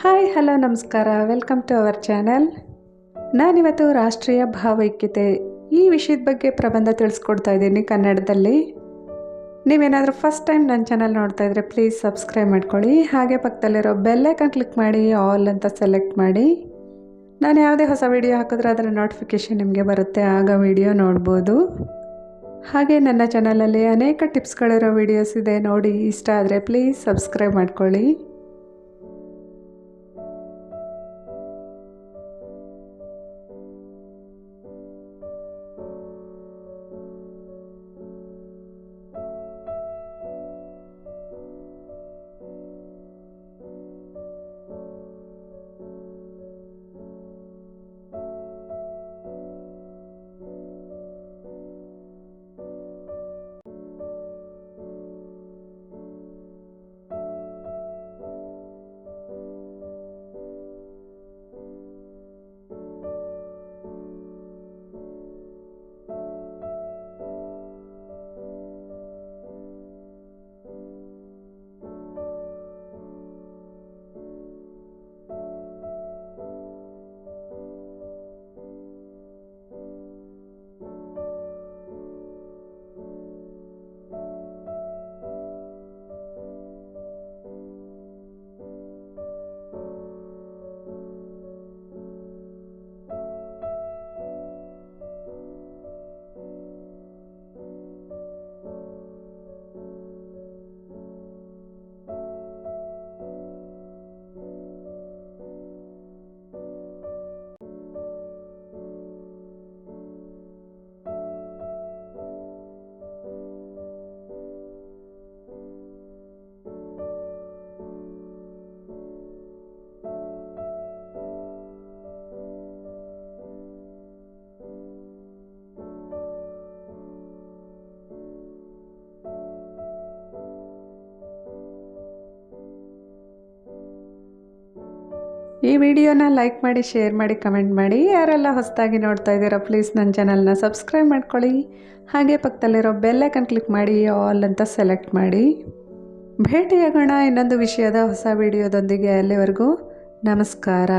Hi hello ನಮಸ್ಕಾರ, welcome to our channel. ನಾನಿವತ್ತು ರಾಷ್ಟ್ರೀಯ ಭಾವೈಕ್ಯತೆ ಈ ವಿಷಯದ ಬಗ್ಗೆ ಪ್ರಬಂಧ ತಿಳಿಸ್ಕೊಡ್ತಾ ಇದ್ದೀನಿ ಕನ್ನಡದಲ್ಲಿ. ನೀವೇನಾದರೂ ಫಸ್ಟ್ ಟೈಮ್ ನನ್ನ ಚಾನಲ್ ನೋಡ್ತಾ ಇದ್ದರೆ ಪ್ಲೀಸ್ ಸಬ್ಸ್ಕ್ರೈಬ್ ಮಾಡ್ಕೊಳ್ಳಿ. ಹಾಗೆ ಪಕ್ಕದಲ್ಲಿರೋ ಬೆಲ್ ಐಕಾನ್ ಕ್ಲಿಕ್ ಮಾಡಿ, ಆಲ್ ಅಂತ ಸೆಲೆಕ್ಟ್ ಮಾಡಿ. ನಾನು ಯಾವುದೇ ಹೊಸ ವಿಡಿಯೋ ಹಾಕಿದ್ರೆ ಅದರ ನೋಟಿಫಿಕೇಷನ್ ನಿಮಗೆ ಬರುತ್ತೆ, ಆಗ ವಿಡಿಯೋ ನೋಡ್ಬೋದು. ಹಾಗೆ ನನ್ನ ಚಾನಲಲ್ಲಿ ಅನೇಕ ಟಿಪ್ಸ್ಗಳಿರೋ ವಿಡಿಯೋಸ್ ಇದೆ, ನೋಡಿ. ಇಷ್ಟ ಆದರೆ ಪ್ಲೀಸ್ ಸಬ್ಸ್ಕ್ರೈಬ್ ಮಾಡ್ಕೊಳ್ಳಿ. ಈ ವಿಡಿಯೋನ ಲೈಕ್ ಮಾಡಿ, ಶೇರ್ ಮಾಡಿ, ಕಮೆಂಟ್ ಮಾಡಿ. ಯಾರೆಲ್ಲ ಹೊಸದಾಗಿ ನೋಡ್ತಾ ಇದ್ದೀರಾ ಪ್ಲೀಸ್ ನನ್ನ ಚಾನಲ್ನ ಸಬ್ಸ್ಕ್ರೈಬ್ ಮಾಡ್ಕೊಳ್ಳಿ. ಹಾಗೆ ಪಕ್ಕದಲ್ಲಿರೋ ಬೆಲ್ ಐಕನ್ ಕ್ಲಿಕ್ ಮಾಡಿ, ಆಲ್ ಅಂತ ಸೆಲೆಕ್ಟ್ ಮಾಡಿ. ಭೇಟಿಯಾಗೋಣ ಇನ್ನೊಂದು ವಿಷಯದ ಹೊಸ ವಿಡಿಯೋದೊಂದಿಗೆ. ಅಲ್ಲಿವರೆಗೂ ನಮಸ್ಕಾರ.